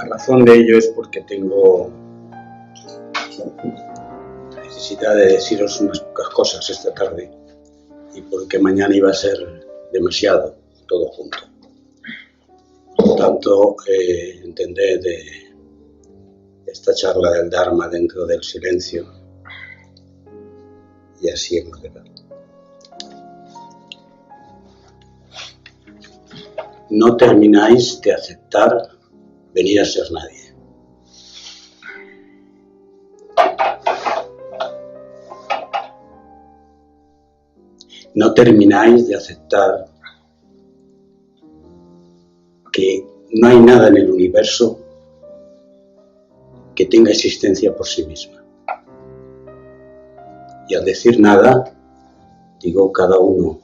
La razón de ello es porque tengo la necesidad de deciros unas pocas cosas esta tarde y porque mañana iba a ser demasiado todo junto. Por lo tanto, entended esta charla del Dharma dentro del silencio y así hemos de verlo. No termináis de aceptar venir a ser nadie. No termináis de aceptar que no hay nada en el universo que tenga existencia por sí misma. Y al decir nada, digo cada uno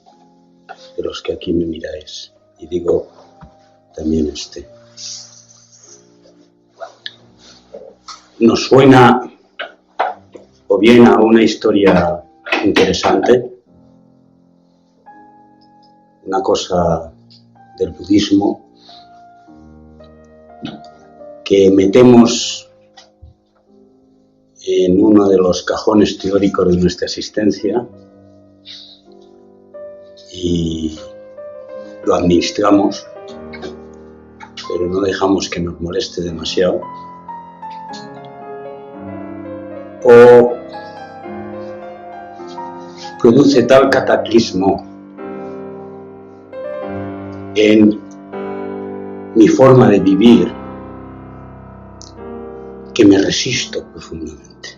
de los que aquí me miráis. Y digo también este. Nos suena o bien a una historia interesante, una cosa del budismo que metemos en uno de los cajones teóricos de nuestra existencia y lo administramos, pero no dejamos que nos moleste demasiado. O produce tal cataclismo en mi forma de vivir que me resisto profundamente.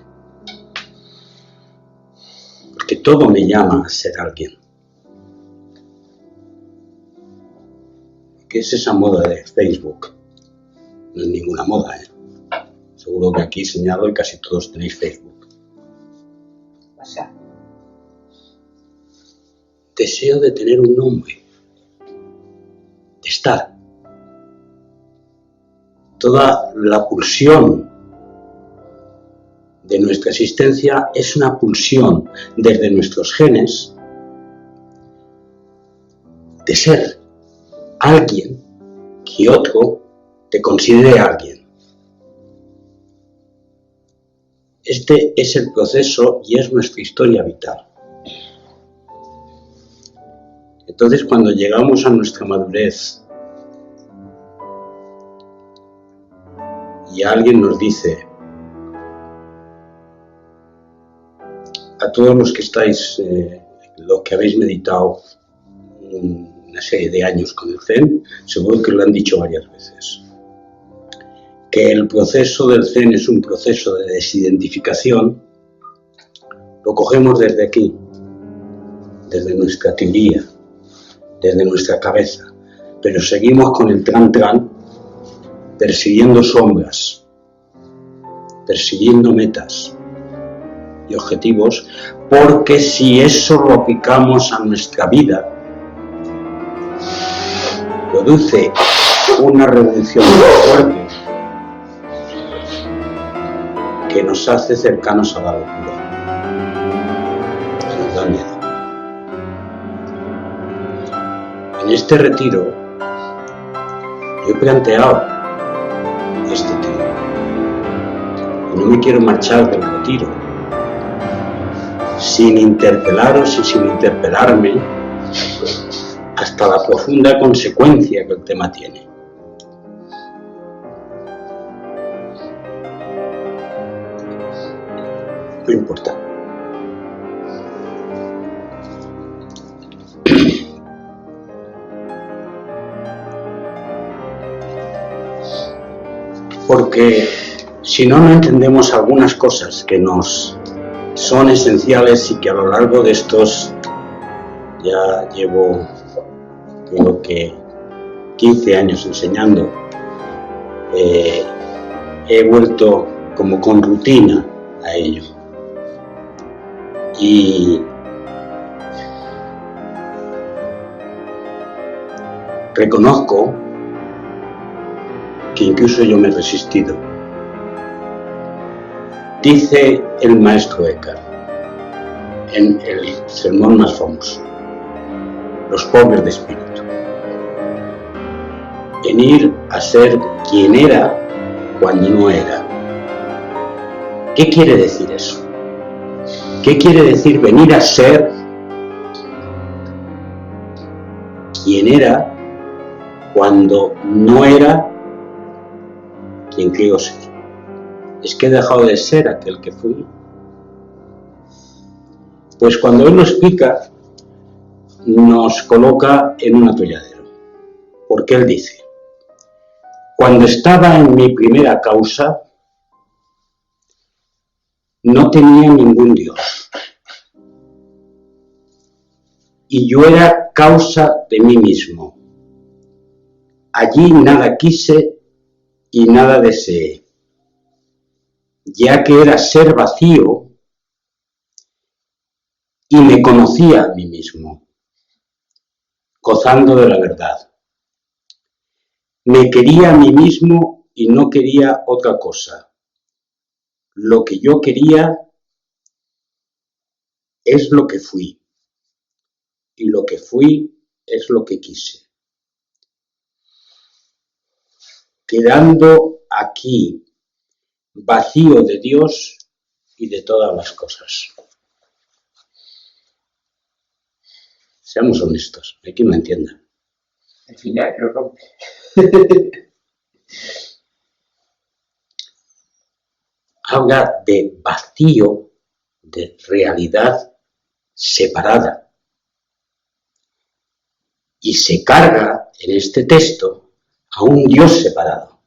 Porque todo me llama a ser alguien. ¿Qué es esa moda de Facebook? No es ninguna moda, ¿eh? Seguro que aquí señalo y casi todos tenéis Facebook. WhatsApp. Deseo de tener un nombre, de estar. Toda la pulsión de nuestra existencia es una pulsión desde nuestros genes de ser alguien que otro te considere alguien. Este es el proceso y es nuestra historia vital. Entonces, cuando llegamos a nuestra madurez y alguien nos dice, a todos los que estáis, los que habéis meditado una serie de años con el Zen, seguro que lo han dicho varias veces, que el proceso del Zen es un proceso de desidentificación, lo cogemos desde aquí, desde nuestra teoría, desde nuestra cabeza, pero seguimos con el tran-tran, persiguiendo sombras, persiguiendo metas y objetivos, porque si eso lo aplicamos a nuestra vida, produce una revolución muy fuerte que nos hace cercanos a la locura. Nos da miedo. En este retiro yo he planteado este tema. Y no me quiero marchar del retiro sin interpelaros y sin interpelarme hasta la profunda consecuencia que el tema tiene. No importa. Porque si no, no entendemos algunas cosas que nos son esenciales y que a lo largo de estos, ya llevo creo que 15 años enseñando, he vuelto como con rutina a ello. Y reconozco que incluso yo me he resistido. Dice el maestro Eckhart en el sermón más famoso, los pobres de espíritu, en ir a ser quien era cuando no era. ¿Qué quiere decir eso? ¿Qué quiere decir venir a ser quien era cuando no era quien creo ser? ¿Es que he dejado de ser aquel que fui? Pues cuando él lo explica, nos coloca en un atolladero. Porque él dice, cuando estaba en mi primera causa, no tenía ningún Dios. Y yo era causa de mí mismo. Allí nada quise y nada deseé, ya que era ser vacío y me conocía a mí mismo, gozando de la verdad. Me quería a mí mismo y no quería otra cosa. Lo que yo quería es lo que fui, y lo que fui es lo que quise. Quedando aquí vacío de Dios y de todas las cosas. Seamos honestos, hay quien lo entienda. Al final lo rompe. Habla de vacío, de realidad separada. Y se carga en este texto a un Dios separado,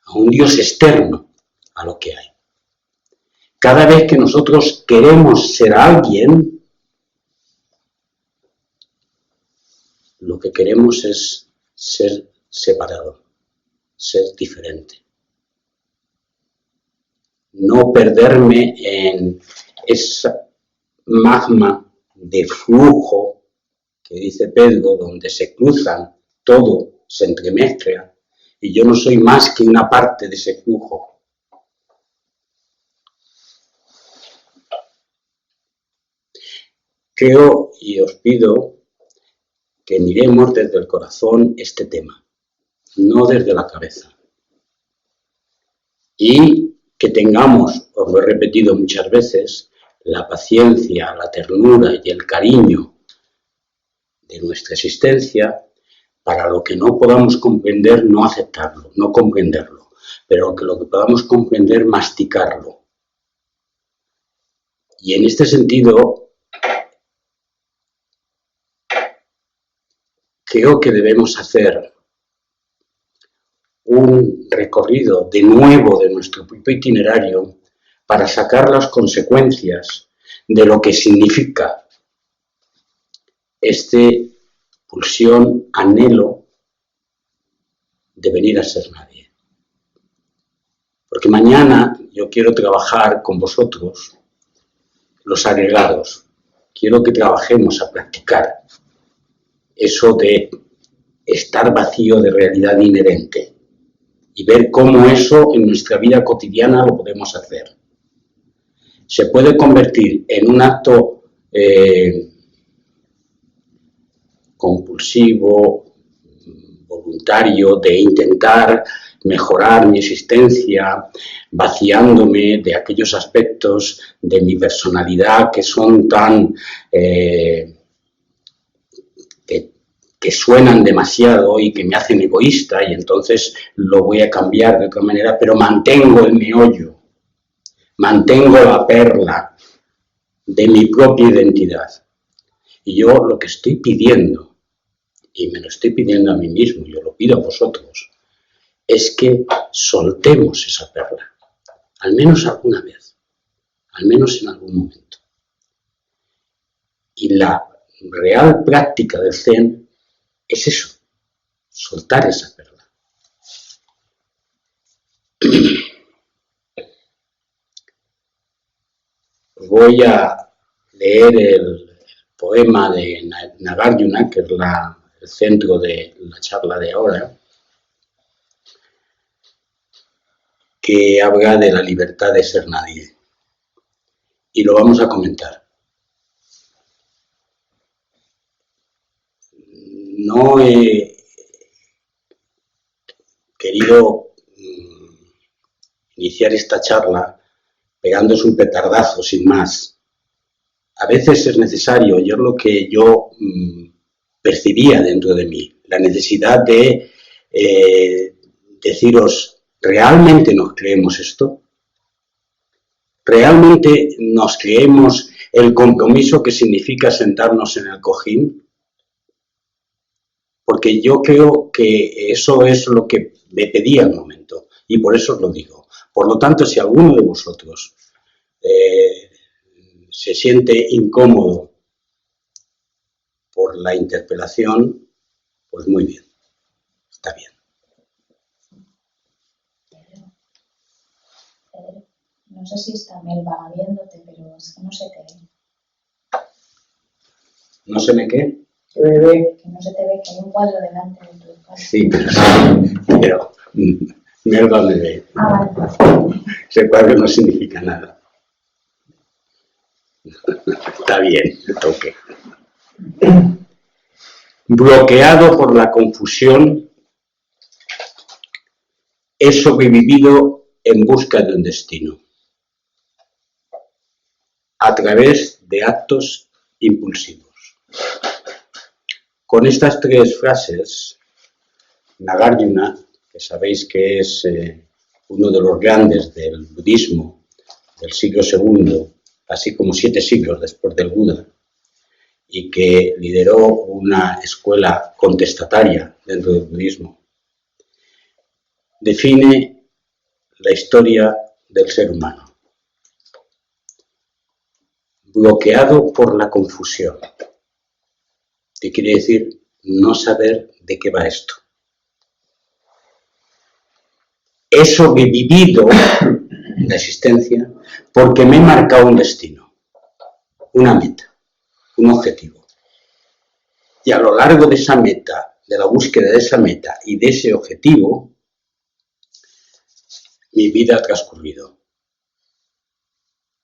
a un Dios externo a lo que hay. Cada vez que nosotros queremos ser alguien, lo que queremos es ser separado, ser diferente. No perderme en esa magma de flujo que dice Pedro, donde se cruzan, todo se entremezcla, y yo no soy más que una parte de ese flujo. Creo y os pido que miremos desde el corazón este tema, no desde la cabeza. Y que tengamos, os lo he repetido muchas veces, la paciencia, la ternura y el cariño de nuestra existencia para lo que no podamos comprender, no aceptarlo, no comprenderlo, pero que lo que podamos comprender, masticarlo. Y en este sentido, creo que debemos hacer un recorrido de nuevo de nuestro propio itinerario para sacar las consecuencias de lo que significa este pulsión, anhelo de venir a ser nadie. Porque mañana yo quiero trabajar con vosotros los agregados. Quiero que trabajemos a practicar eso de estar vacío de realidad inherente y ver cómo eso en nuestra vida cotidiana lo podemos hacer. Se puede convertir en un acto compulsivo, voluntario, de intentar mejorar mi existencia, vaciándome de aquellos aspectos de mi personalidad que son tan que suenan demasiado y que me hacen egoísta, y entonces lo voy a cambiar de otra manera, pero mantengo el meollo, mantengo la perla de mi propia identidad. Y yo lo que estoy pidiendo, y me lo estoy pidiendo a mí mismo, yo lo pido a vosotros, es que soltemos esa perla, al menos alguna vez, al menos en algún momento. Y la real práctica del Zen es eso, soltar esa perla. Voy a leer el poema de Nagarjuna, que es el centro de la charla de ahora, que habla de la libertad de ser nadie. Y lo vamos a comentar. No he querido iniciar esta charla pegándoos un petardazo sin más. A veces es necesario, y es lo que yo percibía dentro de mí, la necesidad de deciros, ¿realmente nos creemos esto? ¿Realmente nos creemos el compromiso que significa sentarnos en el cojín? Porque yo creo que eso es lo que me pedía el momento, y por eso os lo digo. Por lo tanto, si alguno de vosotros se siente incómodo por la interpelación, pues muy bien, está bien. Pedro, no sé si está Melba viéndote, pero es que no se te ve. ¿No se me qué? Que no se te ve, que hay un cuadro delante de tu cara. Sí, pero Melba me ve. Ah, vale. Ese cuadro no significa nada. Está bien, el toque. Bloqueado por la confusión, he sobrevivido en busca de un destino, a través de actos impulsivos. Con estas tres frases, Nagarjuna, que sabéis que es uno de los grandes del budismo del siglo II, así como 7 siglos después del Buda, y que lideró una escuela contestataria dentro del budismo, define la historia del ser humano. Bloqueado por la confusión. ¿Qué quiere decir? No saber de qué va esto. He sobrevivido la existencia porque me he marcado un destino, una meta, un objetivo. Y a lo largo de esa meta, de la búsqueda de esa meta y de ese objetivo, mi vida ha transcurrido.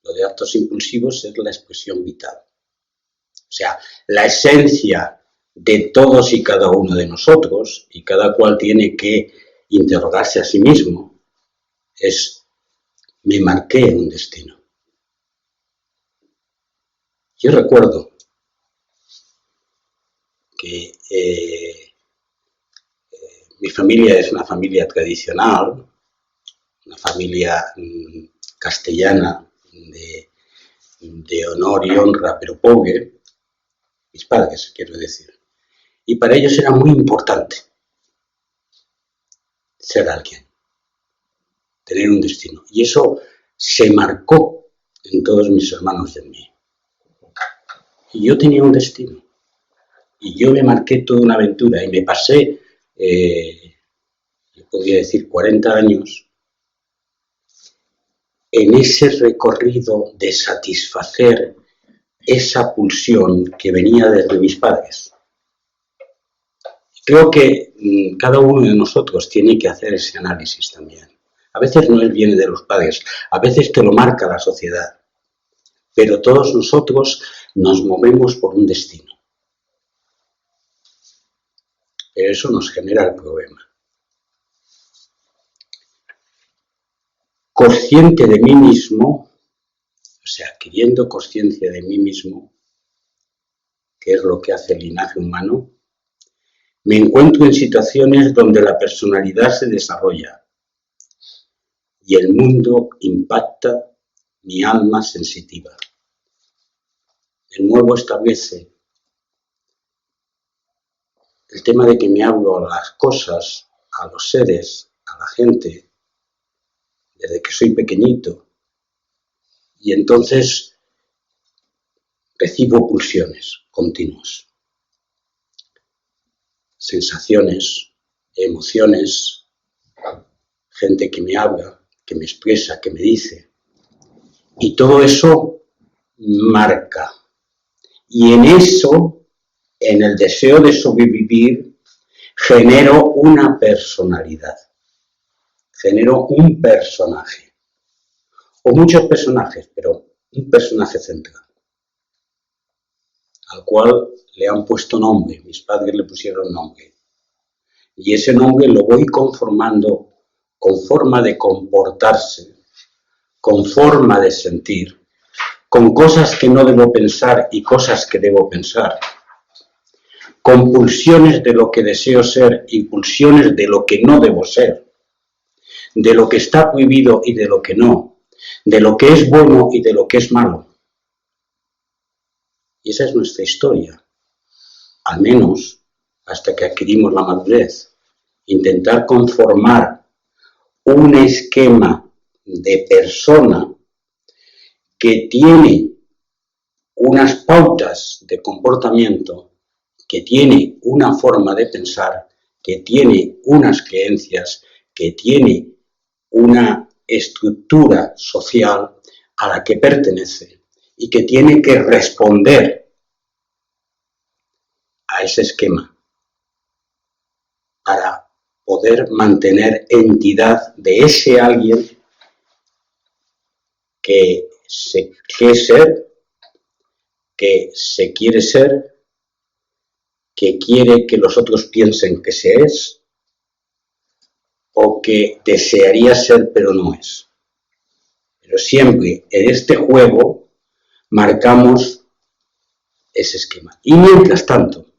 Lo de actos impulsivos es la expresión vital. O sea, la esencia de todos y cada uno de nosotros, y cada cual tiene que interrogarse a sí mismo, es: me marqué un destino. Yo recuerdo que mi familia es una familia tradicional, una familia castellana de honor y honra, pero pobre, mis padres, quiero decir. Y para ellos era muy importante ser alguien, tener un destino. Y eso se marcó en todos mis hermanos y en mí. Y yo tenía un destino. Y yo me marqué toda una aventura y me pasé, yo podría decir, 40 años en ese recorrido de satisfacer esa pulsión que venía desde mis padres. Creo que cada uno de nosotros tiene que hacer ese análisis también. A veces no viene de los padres, a veces te lo marca la sociedad, pero todos nosotros nos movemos por un destino. Pero eso nos genera el problema. Consciente de mí mismo, o sea, adquiriendo conciencia de mí mismo, que es lo que hace el linaje humano, me encuentro en situaciones donde la personalidad se desarrolla y el mundo impacta mi alma sensitiva. De nuevo establece el tema de que me hablo a las cosas, a los seres, a la gente, desde que soy pequeñito, y entonces recibo pulsiones continuas, sensaciones, emociones, gente que me habla, que me expresa, que me dice, y todo eso marca. Y en eso, en el deseo de sobrevivir, genero una personalidad, genero un personaje, o muchos personajes, pero un personaje central, al cual le han puesto nombre, mis padres le pusieron nombre, y ese nombre lo voy conformando con forma de comportarse, con forma de sentir, con cosas que no debo pensar y cosas que debo pensar, con pulsiones de lo que deseo ser y pulsiones de lo que no debo ser, de lo que está prohibido y de lo que no, de lo que es bueno y de lo que es malo. Y esa es nuestra historia, al menos hasta que adquirimos la madurez. Intentar conformar un esquema de persona que tiene unas pautas de comportamiento, que tiene una forma de pensar, que tiene unas creencias, que tiene una estructura social a la que pertenece y que tiene que responder a ese esquema para poder mantener entidad de ese alguien que se quiere ser, que se quiere ser, que quiere que los otros piensen que se es, o que desearía ser pero no es. Pero siempre en este juego marcamos ese esquema. Y mientras tanto,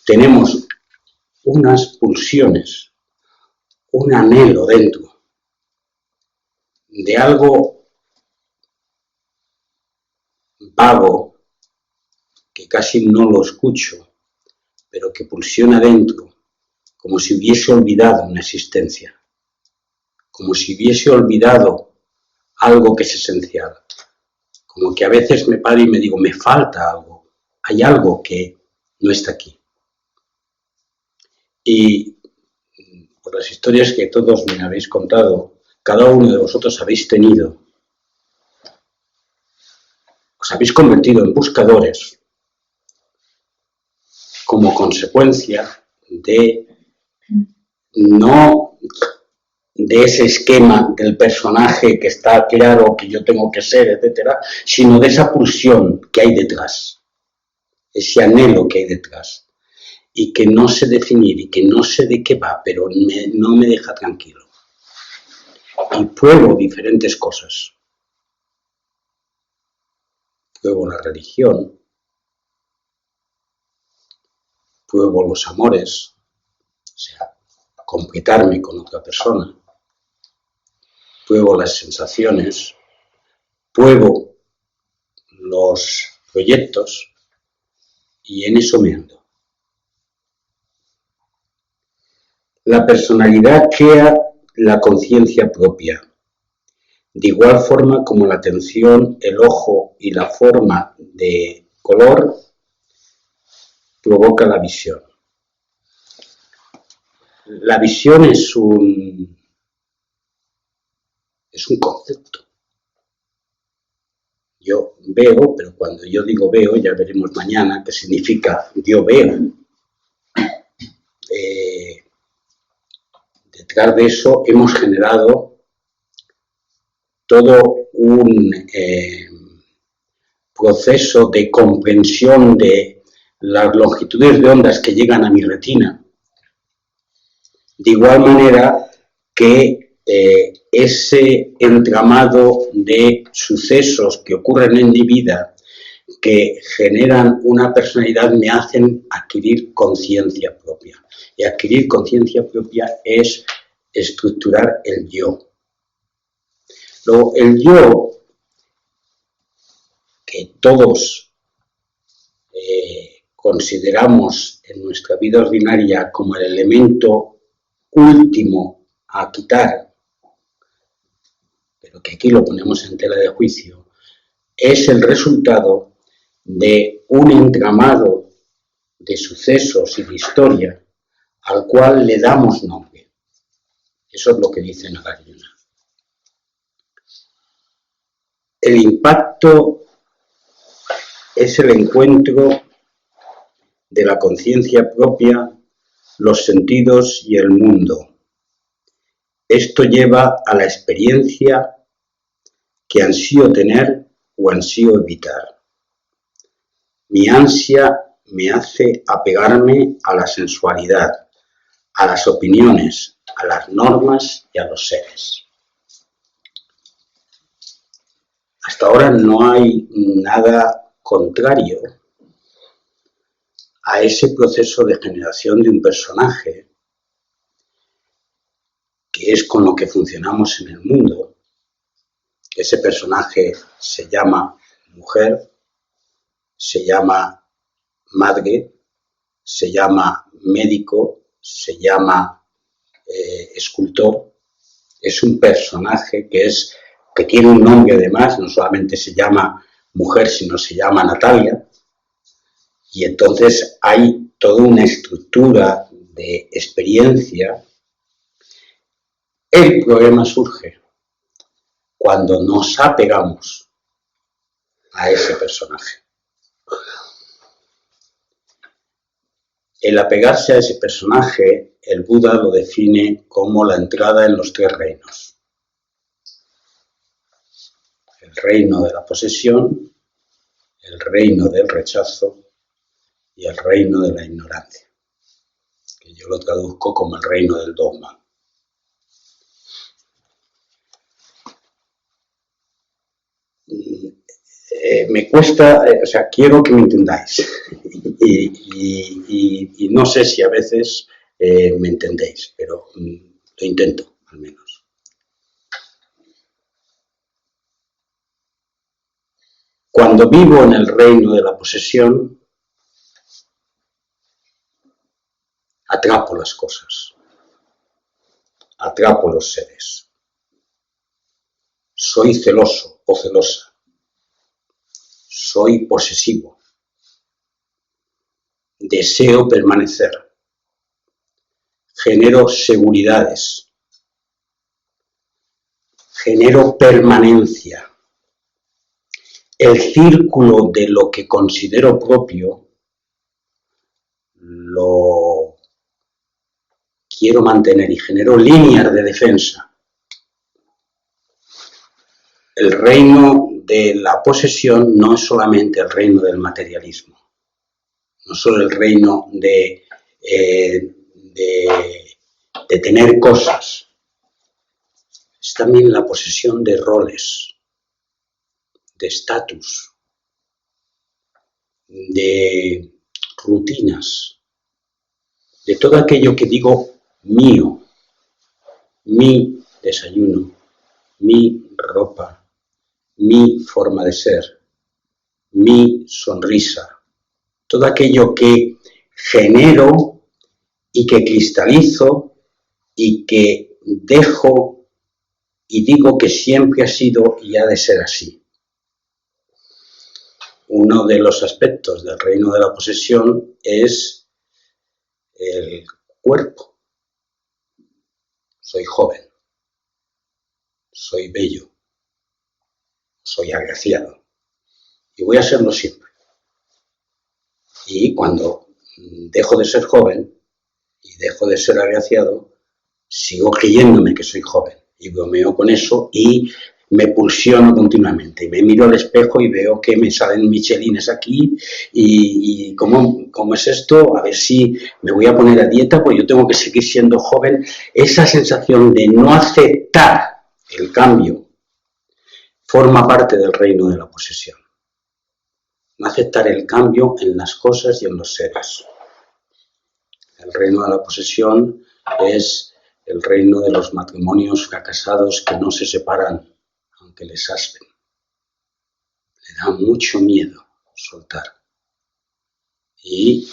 tenemos unas pulsiones, un anhelo dentro de algo vago, que casi no lo escucho, pero que pulsiona dentro, como si hubiese olvidado una existencia, como si hubiese olvidado algo que es esencial, como que a veces me paro y me digo, me falta algo, hay algo que no está aquí. Y por las historias que todos me habéis contado, cada uno de vosotros habéis tenido, os habéis convertido en buscadores como consecuencia de no de ese esquema del personaje que está claro que yo tengo que ser, etcétera, sino de esa pulsión que hay detrás, ese anhelo que hay detrás, y que no sé definir y que no sé de qué va, pero no me deja tranquilo. Y pruebo diferentes cosas. Pruebo la religión, pruebo los amores, o sea, completarme con otra persona, pruebo las sensaciones, pruebo los proyectos y en eso me ando. La personalidad crea la conciencia propia, de igual forma como la atención, el ojo y la forma de color provoca la visión. La visión es un concepto. Yo veo, pero cuando yo digo veo, ya veremos mañana qué significa yo veo. Detrás de eso hemos generado todo un proceso de comprensión de las longitudes de ondas que llegan a mi retina. De igual manera que ese entramado de sucesos que ocurren en mi vida, que generan una personalidad, me hacen adquirir conciencia propia. Y adquirir conciencia propia es estructurar el yo. Luego, el yo, que todos consideramos en nuestra vida ordinaria como el elemento último a quitar, pero que aquí lo ponemos en tela de juicio, es el resultado de un entramado de sucesos y de historia al cual le damos nombre. Eso es lo que dice Nagarjuna. El impacto es el encuentro de la conciencia propia, los sentidos y el mundo. Esto lleva a la experiencia que ansío tener o ansío evitar. Mi ansia me hace apegarme a la sensualidad, a las opiniones, a las normas y a los seres. Hasta ahora no hay nada contrario a ese proceso de generación de un personaje, que es con lo que funcionamos en el mundo. Ese personaje se llama mujer, se llama madre, se llama médico, se llama escultor. Es un personaje que tiene un nombre además, no solamente se llama mujer, sino se llama Natalia. Y entonces hay toda una estructura de experiencia. El problema surge cuando nos apegamos a ese personaje. El apegarse a ese personaje, el Buda lo define como la entrada en los tres reinos. El reino de la posesión, el reino del rechazo y el reino de la ignorancia, que yo lo traduzco como el reino del dogma. Me cuesta, quiero que me entendáis y no sé si a veces me entendéis, pero lo intento al menos. Cuando vivo en el reino de la posesión, atrapo las cosas, atrapo los seres. Soy celoso o celosa. Soy posesivo. Deseo permanecer. Genero seguridades. Genero permanencia. El círculo de lo que considero propio lo quiero mantener y genero líneas de defensa. El reino de la posesión no es solamente el reino del materialismo, no solo el reino de tener cosas, es también la posesión de roles, de estatus, de rutinas, de todo aquello que digo mío, mi desayuno, mi ropa, mi forma de ser, mi sonrisa, todo aquello que genero y que cristalizo y que dejo y digo que siempre ha sido y ha de ser así. Uno de los aspectos del reino de la posesión es el cuerpo. Soy joven, soy bello, soy agraciado y voy a serlo siempre. Y cuando dejo de ser joven y dejo de ser agraciado, sigo creyéndome que soy joven y bromeo con eso y me pulsiono continuamente. Y me miro al espejo y veo que me salen michelines aquí y ¿cómo es esto? A ver si me voy a poner a dieta, pues yo tengo que seguir siendo joven. Esa sensación de no aceptar el cambio forma parte del reino de la posesión. No aceptar el cambio en las cosas y en los seres. El reino de la posesión es el reino de los matrimonios fracasados que no se separan aunque les aspen. Le da mucho miedo soltar. Y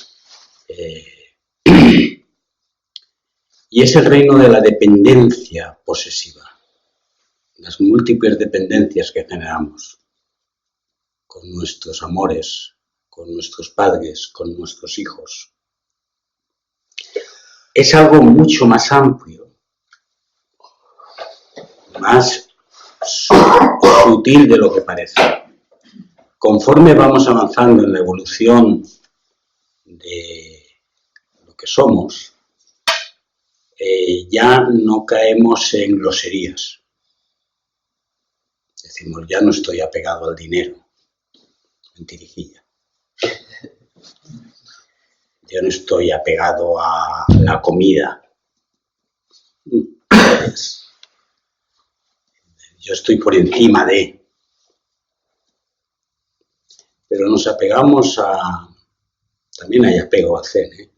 es el reino de la dependencia posesiva. Las múltiples dependencias que generamos con nuestros amores, con nuestros padres, con nuestros hijos. Es algo mucho más amplio, más sutil de lo que parece. Conforme vamos avanzando en la evolución de lo que somos, ya no caemos en groserías. Decimos, ya no estoy apegado al dinero. Mentirijilla. Yo no estoy apegado a la comida. Yo estoy por encima de. Pero nos apegamos a... También hay apego al Zen, ¿eh?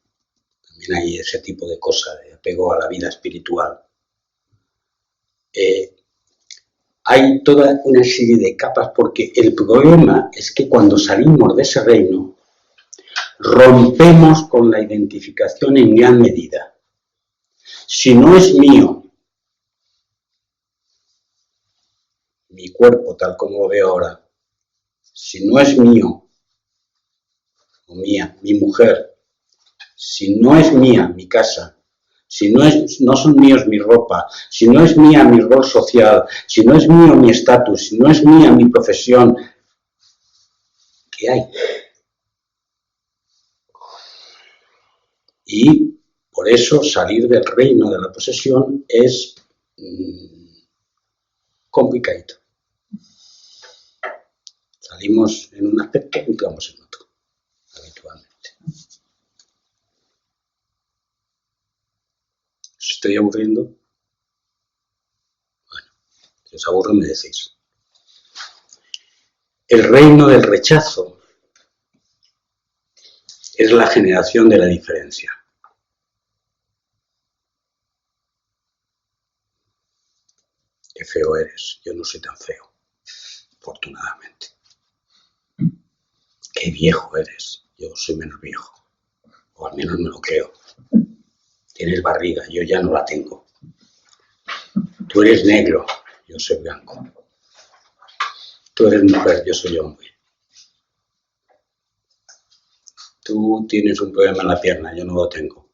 También hay ese tipo de cosas, de apego a la vida espiritual. Hay toda una serie de capas, porque el problema es que cuando salimos de ese reino, rompemos con la identificación en gran medida. Si no es mío, mi cuerpo tal como lo veo ahora, si no es mío o mía, mi mujer, si no es mía mi casa, si no son míos mi ropa, si no es mía mi rol social, si no es mío mi estatus, si no es mía mi profesión, ¿qué hay? Y por eso salir del reino de la posesión es complicado. Salimos en un aspecto y entramos en otro, habitualmente. ¿Os estoy aburriendo? Bueno, si os aburro me decís. El reino del rechazo es la generación de la diferencia. Qué feo eres, yo no soy tan feo, afortunadamente. Qué viejo eres, yo soy menos viejo, o al menos me lo creo. Tienes barriga, yo ya no la tengo. Tú eres negro, yo soy blanco. Tú eres mujer, yo soy hombre. Tú tienes un problema en la pierna, yo no lo tengo.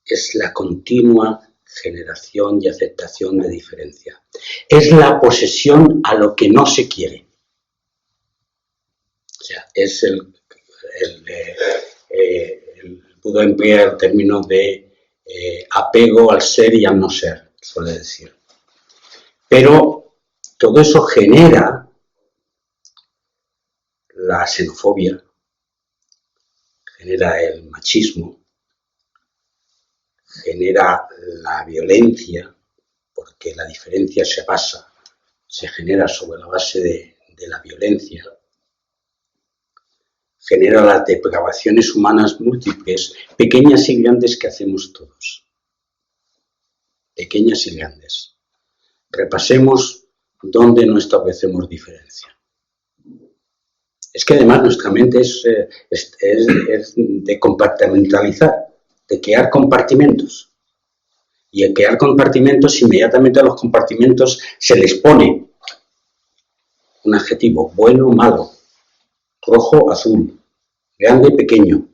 Es la continua generación y aceptación de diferencia. Es la posesión a lo que no se quiere. O sea, es puedo emplear el término de apego al ser y al no ser, suele decir. Pero todo eso genera la xenofobia, genera el machismo, genera la violencia, porque la diferencia se genera sobre la base de la violencia, genera las depravaciones humanas múltiples, pequeñas y grandes que hacemos todos. Pequeñas y grandes. Repasemos dónde no establecemos diferencia. Es que además nuestra mente es de compartimentalizar, de crear compartimentos. Y al crear compartimentos, inmediatamente a los compartimentos se les pone un adjetivo, bueno o malo, rojo, azul, grande, pequeño.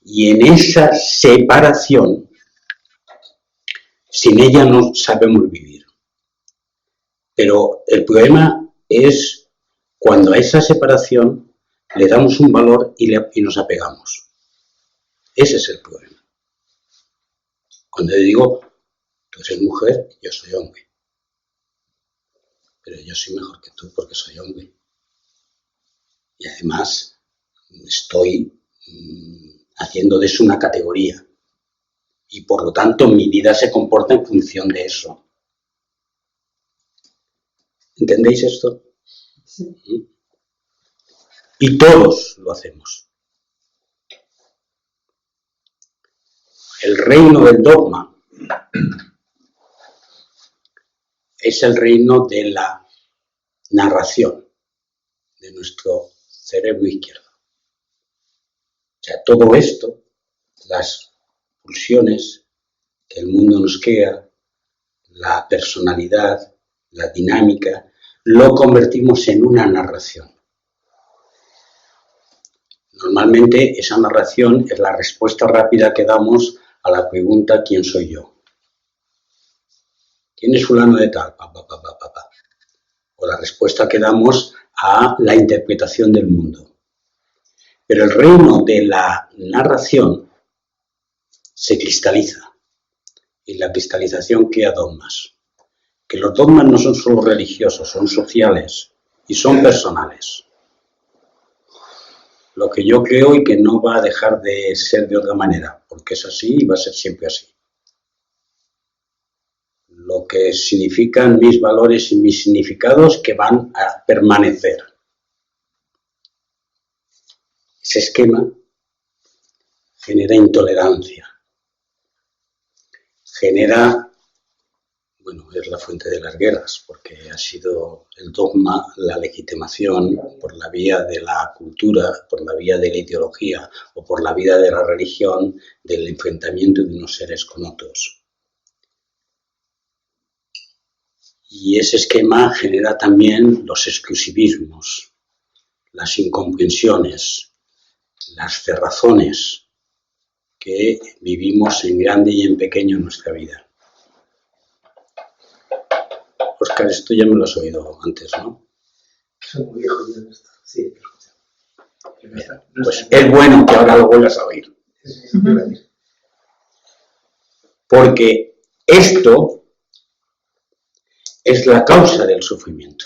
Y en esa separación, sin ella no sabemos vivir. Pero el problema es cuando a esa separación le damos un valor y nos apegamos. Ese es el problema. Cuando yo digo, tú eres mujer, yo soy hombre. Pero yo soy mejor que tú porque soy hombre. Y además estoy haciendo de eso una categoría. Y por lo tanto mi vida se comporta en función de eso. ¿Entendéis esto? Sí. Y todos lo hacemos. El reino del dogma es el reino de la narración de nuestro cerebro izquierdo. O sea, todo esto, las pulsiones que el mundo nos crea, la personalidad, la dinámica, lo convertimos en una narración. Normalmente esa narración es la respuesta rápida que damos a la pregunta ¿quién soy yo? ¿Quién es fulano de tal? O la respuesta que damos a la interpretación del mundo. Pero el reino de la narración se cristaliza y la cristalización crea dogmas. Que los dogmas no son solo religiosos, son sociales y son personales. lo que yo creo y que no va a dejar de ser de otra manera, porque es así y va a ser siempre así. Lo que significan mis valores y mis significados que van a permanecer. Ese esquema genera intolerancia, genera, bueno, es la fuente de las guerras, porque ha sido el dogma, la legitimación por la vía de la cultura, por la vía de la ideología o por la vía de la religión del enfrentamiento de unos seres con otros. Y ese esquema genera también los exclusivismos, las incomprensiones, las cerrazones que vivimos en grande y en pequeño en nuestra vida. Óscar, esto ya me lo has oído antes, ¿no? Soy muy viejo yo en esto. Sí, pues es bueno que ahora lo vuelvas a oír. Porque esto es la causa del sufrimiento.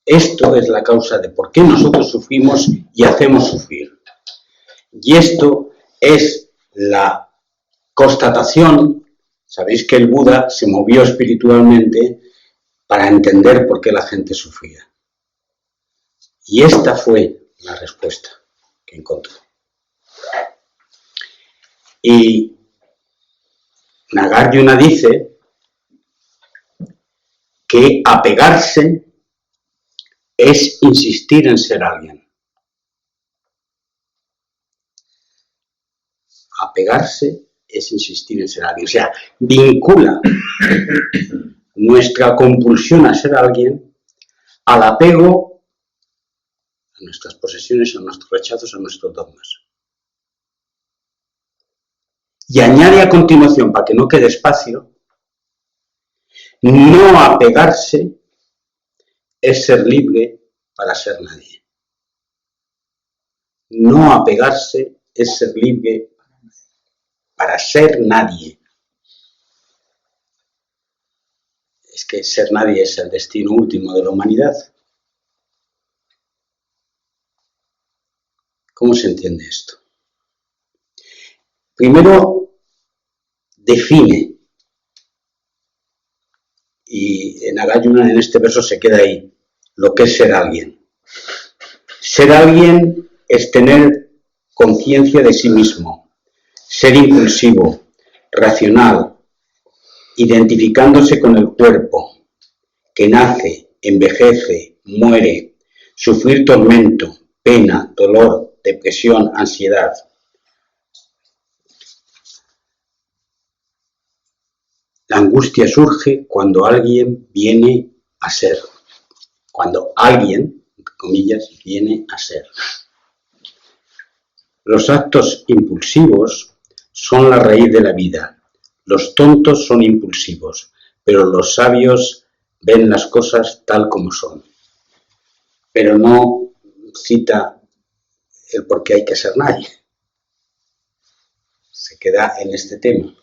Esto es la causa de por qué nosotros sufrimos y hacemos sufrir. Y esto es la constatación. Sabéis que el Buda se movió espiritualmente para entender por qué la gente sufría. Y esta fue la respuesta que encontró. Y Nagarjuna dice que apegarse es insistir en ser alguien. Apegarse es insistir en ser alguien. O sea, vincula nuestra compulsión a ser alguien al apego a nuestras posesiones, a nuestros rechazos, a nuestros dogmas. Y añade a continuación, para que no quede espacio, no apegarse es ser libre para ser nadie. No apegarse es ser libre para ser nadie. Es que ser nadie es el destino último de la humanidad. ¿Cómo se entiende esto? Primero, define. Y en Nagarjuna, en este verso, se queda ahí, lo que es ser alguien. Ser alguien es tener conciencia de sí mismo, ser impulsivo, racional, identificándose con el cuerpo, que nace, envejece, muere, sufrir tormento, pena, dolor, depresión, ansiedad. La angustia surge cuando alguien viene a ser. Cuando alguien, entre comillas, viene a ser. Los actos impulsivos son la raíz de la vida. Los tontos son impulsivos, pero los sabios ven las cosas tal como son. Pero no cita el por qué hay que ser nadie. Se queda en este tema.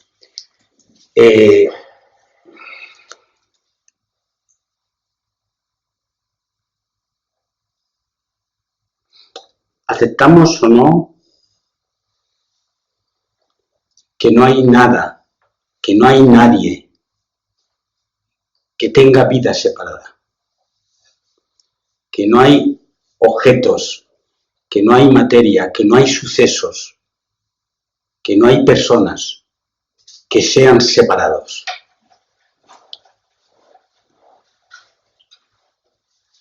¿Aceptamos o no que no hay nada, que no hay nadie que tenga vida separada? Que no hay objetos, que no hay materia, que no hay sucesos, que no hay personas que sean separados.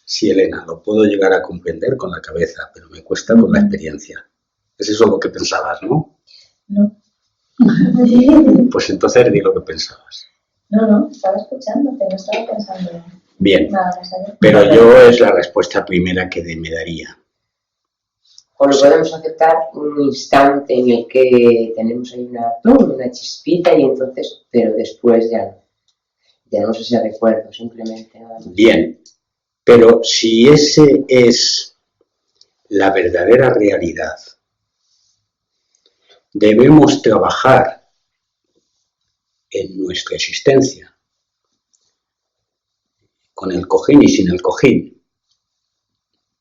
Sí, Elena, lo puedo llegar a comprender con la cabeza, pero me cuesta con la experiencia. ¿Es eso lo que pensabas, no? No. Pues entonces di lo que pensabas. No, estaba escuchándote, no estaba pensando Bien, nada más allá. pero yo es la respuesta primera que me daría. O lo podemos aceptar un instante en el que tenemos ahí una chispita y entonces, pero después ya no sé si recuerdo, simplemente nada más. Bien, pero si ese es la verdadera realidad, debemos trabajar en nuestra existencia, con el cojín y sin el cojín,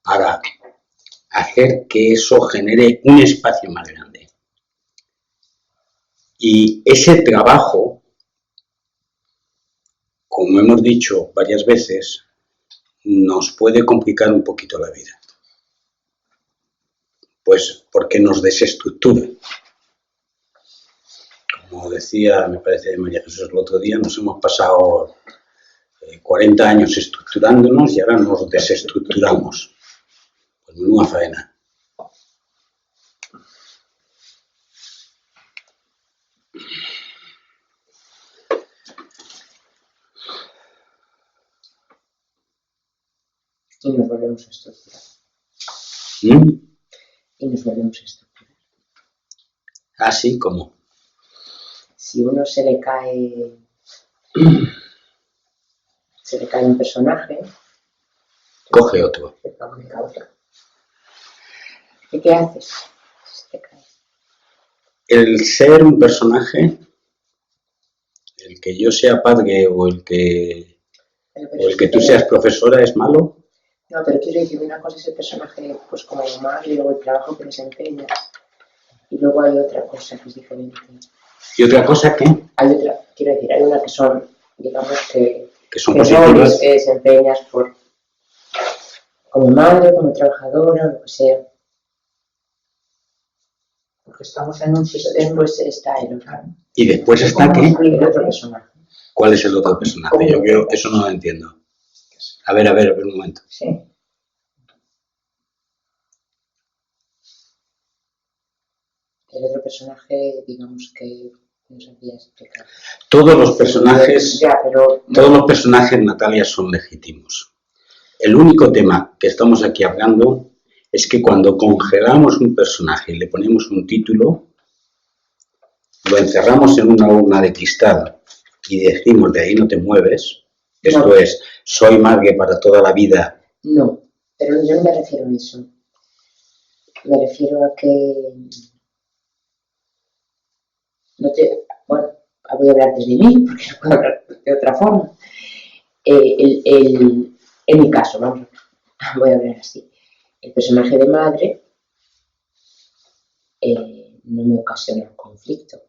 para hacer que eso genere un espacio más grande. Y ese trabajo, como hemos dicho varias veces, nos puede complicar un poquito la vida. Pues porque nos desestructura. Como decía, me parece, María Jesús el otro día, nos hemos pasado 40 años estructurándonos y ahora nos desestructuramos. Pues menuda faena. Y nos volvemos a estructurar. ¿Mm? Y nos volvemos a estructurar. Así como. Si uno se le cae un personaje, Coge otro. se fabrica otro. ¿Y qué haces? Se te cae. El ser un personaje, el que yo sea padre o el que tú seas profesora es malo. No, pero quiero decir, una cosa es el personaje, pues como madre o el trabajo que desempeña, y luego hay otra cosa que es diferente. ¿Y otra cosa qué? Hay otra, quiero decir, hay una que son, digamos que son roles positivas. que desempeñas como madre, como trabajadora, lo que sea. Porque estamos en un sistema, después está el otro. ¿Y después está qué? El otro personaje. ¿Cuál es el otro personaje? Yo eso no lo entiendo. A ver, un momento. Sí. El otro personaje, digamos que no sabía explicar. Todos los personajes, ya, pero no. Todos los personajes, Natalia, son legítimos. El único tema que estamos aquí hablando es que cuando congelamos un personaje y le ponemos un título, lo encerramos en una urna de cristal y decimos de ahí no te mueves, esto No. es, soy madre para toda la vida. No, pero yo no me refiero a eso. Me refiero a que bueno, voy a hablar desde mí, porque no puedo hablar de otra forma. En mi caso, voy a hablar así. El personaje de madre no me ocasiona un conflicto.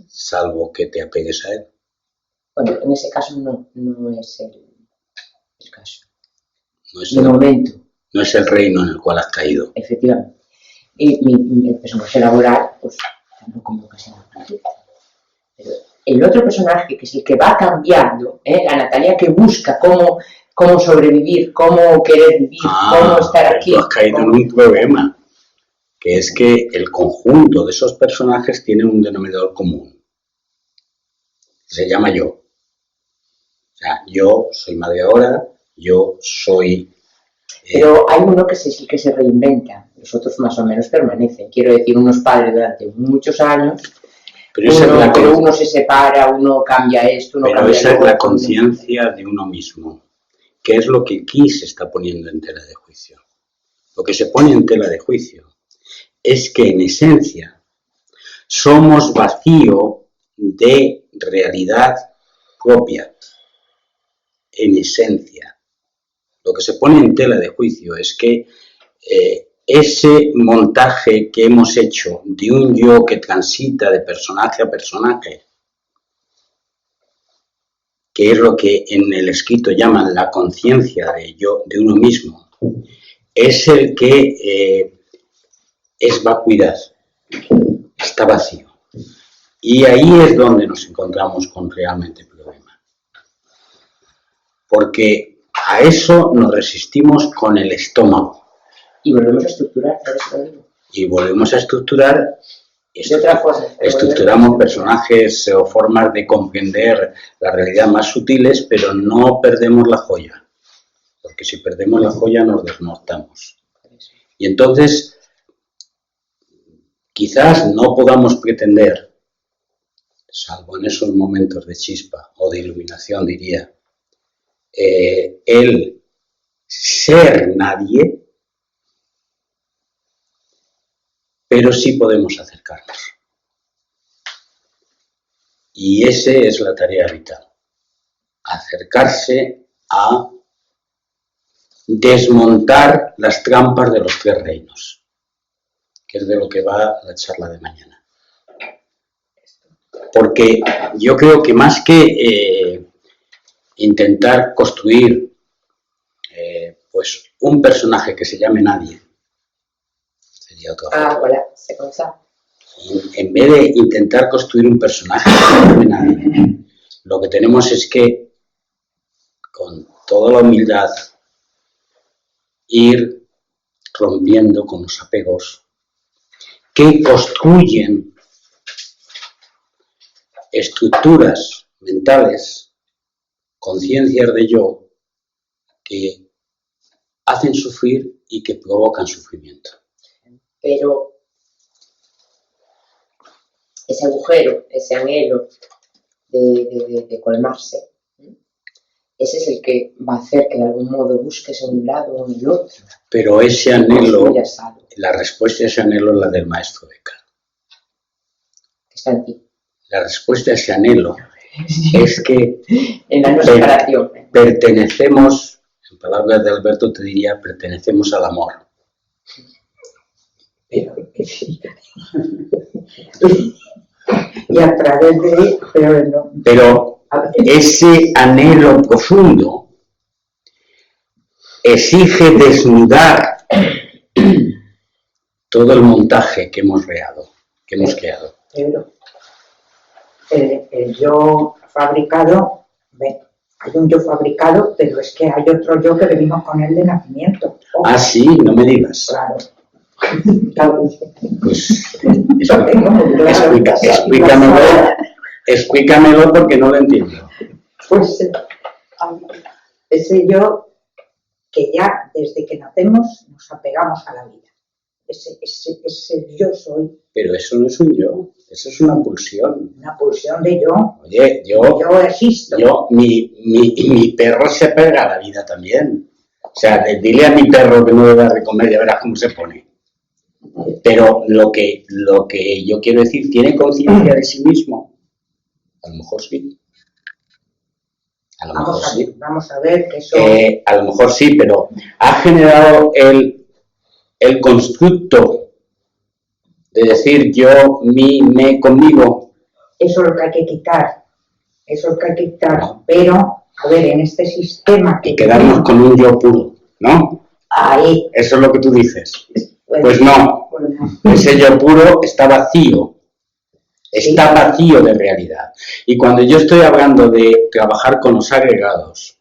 Salvo que te apegues a él. Bueno, en ese caso no es el caso. No es De momento. No es el reino en el cual has caído. Efectivamente. Y el personaje laboral, pues tampoco me ocasiona un conflicto. Pero el otro personaje, que es el que va cambiando, la Natalia que busca cómo sobrevivir, cómo querer vivir, cómo estar aquí. Tú has caído en un problema, que es que el conjunto de esos personajes tiene un denominador común. Se llama yo. O sea, yo soy madre ahora, yo soy... Pero hay uno que sí que se reinventa, los otros más o menos permanecen. Quiero decir, unos padres durante muchos años, pero uno se separa, uno cambia esto, uno cambia esa es la conciencia de uno mismo, que es lo que aquí se está poniendo en tela de juicio. Lo que se pone en tela de juicio es que en esencia somos vacío de realidad propia. En esencia. Lo que se pone en tela de juicio es que ese montaje que hemos hecho de un yo que transita de personaje a personaje, que es lo que en el escrito llaman la conciencia de uno mismo, es el que es vacuidad, está vacío. Y ahí es donde nos encontramos con realmente el problema. Porque a eso nos resistimos con el estómago. Y volvemos a estructurar, por eso lo digo. Y volvemos a estructurar. De otra forma. Estructuramos personajes o formas de comprender la realidad más sutiles, pero no perdemos la joya. Porque si perdemos la joya nos desnortamos. Y entonces, quizás no podamos pretender, salvo en esos momentos de chispa o de iluminación, diría, el ser nadie, pero sí podemos acercarnos. Y esa es la tarea vital, acercarse a desmontar las trampas de los tres reinos, que es de lo que va la charla de mañana. Porque yo creo que más que intentar construir pues un personaje que se llame Nadie, sería otro. Voilà, c'est comme ça. En vez de intentar construir un personaje que se llame Nadie, lo que tenemos es que, con toda la humildad, ir rompiendo con los apegos que construyen estructuras mentales, conciencias de yo, que hacen sufrir y que provocan sufrimiento. Pero ese agujero, ese anhelo de colmarse, ese es el que va a hacer que de algún modo busques en un lado o en el otro. Pero ese anhelo, la respuesta a ese anhelo es la del maestro Eckhart. Que está en ti. La respuesta a ese anhelo es que en la no separación. Pertenecemos, en palabras de Alberto te diría, pertenecemos al amor. Pero, y a través de... Pero ese anhelo profundo exige desnudar todo el montaje que hemos creado. Pero el yo fabricado, hay un yo fabricado, pero es que hay otro yo que venimos con él de nacimiento. Ah, sí, no me digas. Claro. Pues explícamelo porque no lo entiendo. Pues ese yo que ya desde que nacemos nos apegamos a la vida. Ese yo soy. Pero eso no es un yo, eso es una pulsión. Una pulsión de yo. Oye, yo existo. Mi perro se apega a la vida también. O sea, dile a mi perro que no le das de comer, ya verás cómo se pone. Pero lo que yo quiero decir, ¿tiene conciencia de sí mismo? A lo mejor sí. Vamos a ver que eso... a lo mejor sí, pero ha generado el constructo de decir yo, mi, me, conmigo. Eso es lo que hay que quitar. No. Pero, a ver, en este sistema... Y quedarnos con un yo puro, ¿no? Ahí. Eso es lo que tú dices. Pues no. Ese yo puro está vacío. Está vacío de realidad. Y cuando yo estoy hablando de trabajar con los agregados,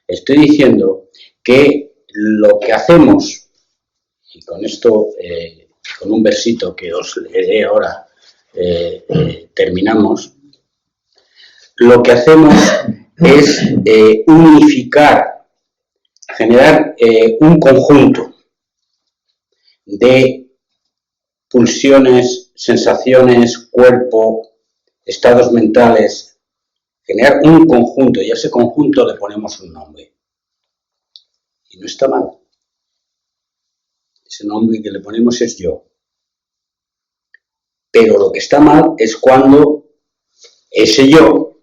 estoy diciendo que lo que hacemos, y con esto, con un versito que os leeré ahora, terminamos, lo que hacemos es unificar, generar un conjunto de pulsiones, sensaciones, cuerpo, estados mentales, generar un conjunto y a ese conjunto le ponemos un nombre. Y no está mal. Ese nombre que le ponemos es yo. Pero lo que está mal es cuando ese yo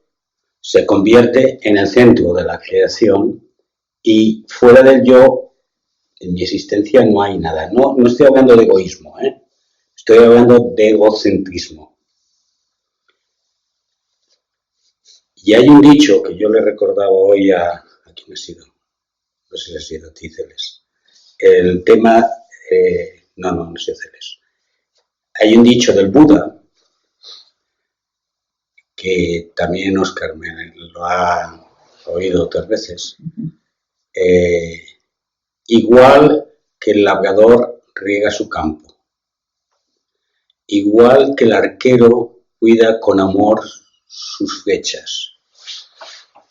se convierte en el centro de la creación y fuera del yo, en mi existencia no hay nada. No estoy hablando de egoísmo, estoy hablando de egocentrismo. Y hay un dicho que yo le recordaba hoy ¿a quién ha sido? No sé si ha sido a ti, Celes. El tema... no sé, Celes. Hay un dicho del Buda que también Óscar me lo ha oído otras veces. Igual que el labrador riega su campo. Igual que el arquero cuida con amor sus flechas.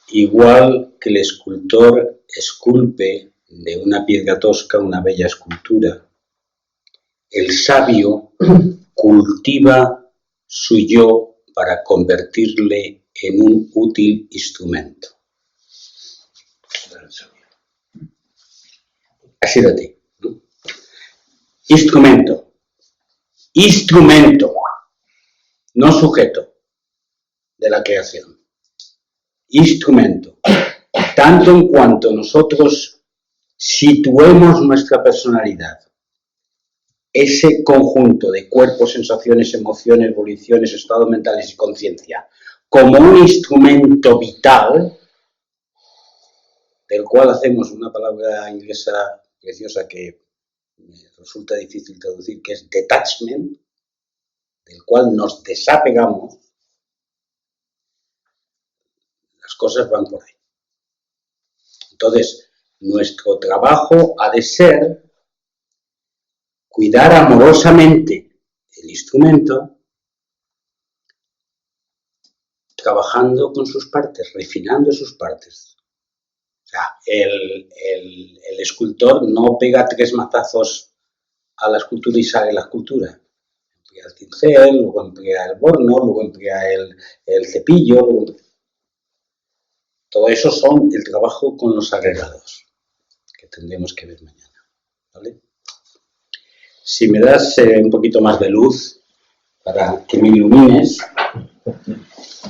Igual que el escultor esculpe de una piedra tosca una bella escultura. El sabio cultiva su yo para convertirle en un útil instrumento. Ha sido a ti, ¿no? Instrumento, no sujeto de la creación. Instrumento, tanto en cuanto nosotros situemos nuestra personalidad, ese conjunto de cuerpos, sensaciones, emociones, voliciones, estados mentales y conciencia, como un instrumento vital, del cual hacemos una palabra inglesa preciosa que me resulta difícil traducir, que es detachment, del cual nos desapegamos, las cosas van por ahí. Entonces, nuestro trabajo ha de ser cuidar amorosamente el instrumento, trabajando con sus partes, refinando sus partes. O sea, el escultor no pega 3 mazazos a la escultura y sale la escultura. Emplea el cincel, luego emplea el borno, luego emplea el cepillo. Todo eso son el trabajo con los agregados, que tendremos que ver mañana, ¿vale? Si me das un poquito más de luz para que me ilumines,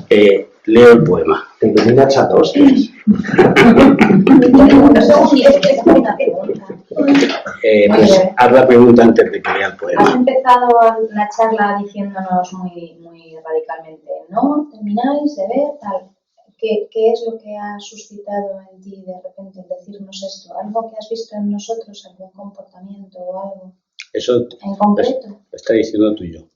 leo el poema. Te ilumina echando hostias. Pues haz la pregunta antes de que lea el poema. Has empezado la charla diciéndonos muy radicalmente, no termináis de ver tal. ¿Qué es lo que ha suscitado en ti de repente decirnos esto? ¿Algo que has visto en nosotros, algún comportamiento o algo Eso en concreto? lo está diciendo tú y yo.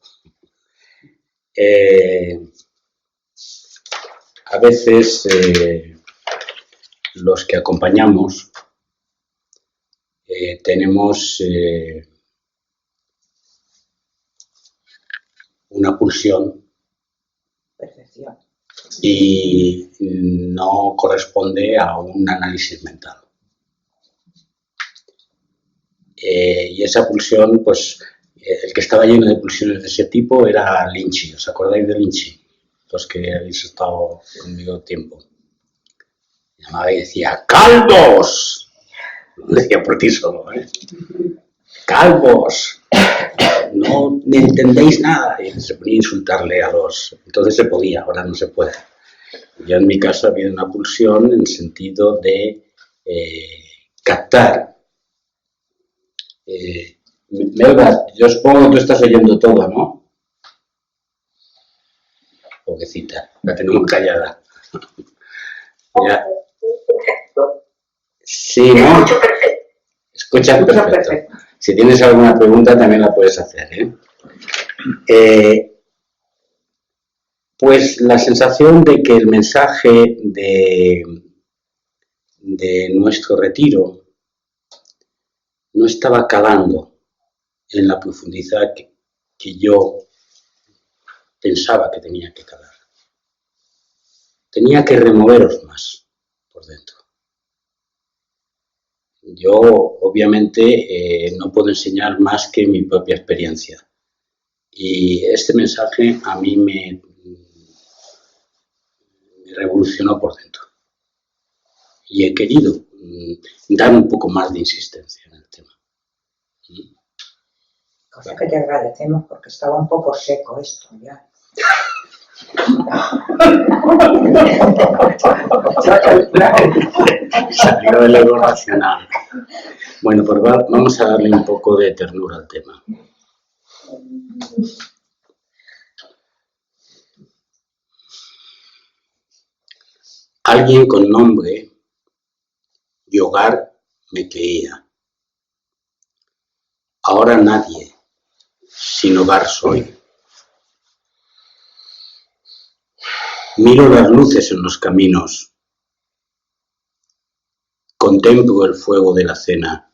A veces los que acompañamos tenemos una pulsión Percepción. y no corresponde a un análisis mental. Y esa pulsión, pues, el que estaba lleno de pulsiones de ese tipo era Lynchy. ¿Os acordáis de Lynchy? Los que habéis estado conmigo tiempo. Llamaba y decía, ¡calvos! Lo decía por ti solo, ¿eh? ¡Calvos! No entendéis nada. Y se ponía a insultarle a los... Entonces se podía, ahora no se puede. Yo en mi caso había una pulsión en sentido de captar. Melba, yo supongo que tú estás oyendo todo, ¿no? Pobrecita, la tenemos callada. Ya. Sí, ¿no? Escuchas perfecto. Si tienes alguna pregunta también la puedes hacer, ¿eh? Pues la sensación de que el mensaje de nuestro retiro no estaba calando en la profundidad que yo pensaba que tenía que calar. Tenía que removeros más por dentro. Yo, obviamente, no puedo enseñar más que mi propia experiencia. Y este mensaje a mí me revolucionó por dentro. Y he querido dar un poco más de insistencia en el tema. Cosa que te agradecemos porque estaba un poco seco esto ya. Salió del ego racional. Bueno, pues vamos a darle un poco de ternura al tema. Alguien con nombre y hogar me creía. Ahora nadie, sin hogar soy. Miro las luces en los caminos. Contemplo el fuego de la cena,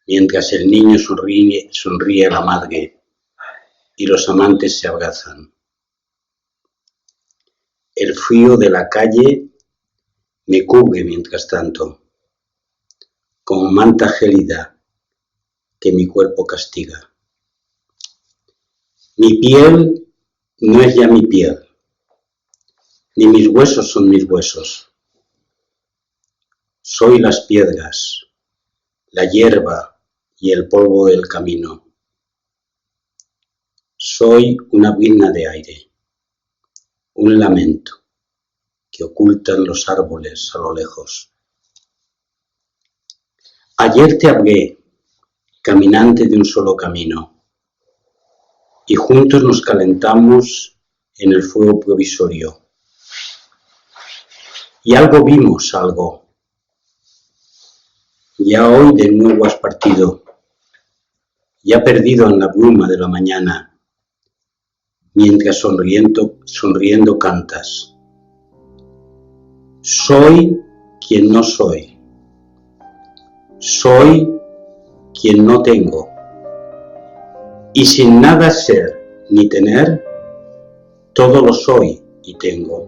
mientras el niño sonríe a la madre y los amantes se abrazan. El frío de la calle me cubre mientras tanto, como manta gélida que mi cuerpo castiga. Mi piel no es ya mi piel, ni mis huesos son mis huesos. Soy las piedras, la hierba y el polvo del camino. Soy una brizna de aire, un lamento que ocultan los árboles a lo lejos. Ayer te hablé, caminante de un solo camino, y juntos nos calentamos en el fuego provisorio. Y algo vimos, algo. Ya hoy de nuevo has partido, ya perdido en la bruma de la mañana, mientras sonriendo cantas. Soy quien no soy. Soy quien no tengo. Y sin nada ser ni tener, todo lo soy y tengo.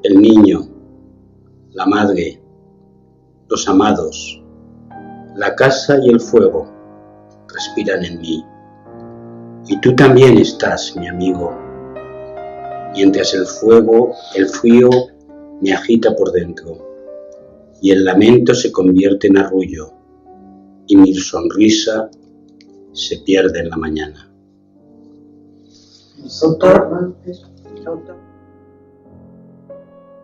El niño, la madre, los amados, la casa y el fuego respiran en mí. Y tú también estás, mi amigo, mientras el frío me agita por dentro y el lamento se convierte en arrullo y mi sonrisa se pierde en la mañana. Autor.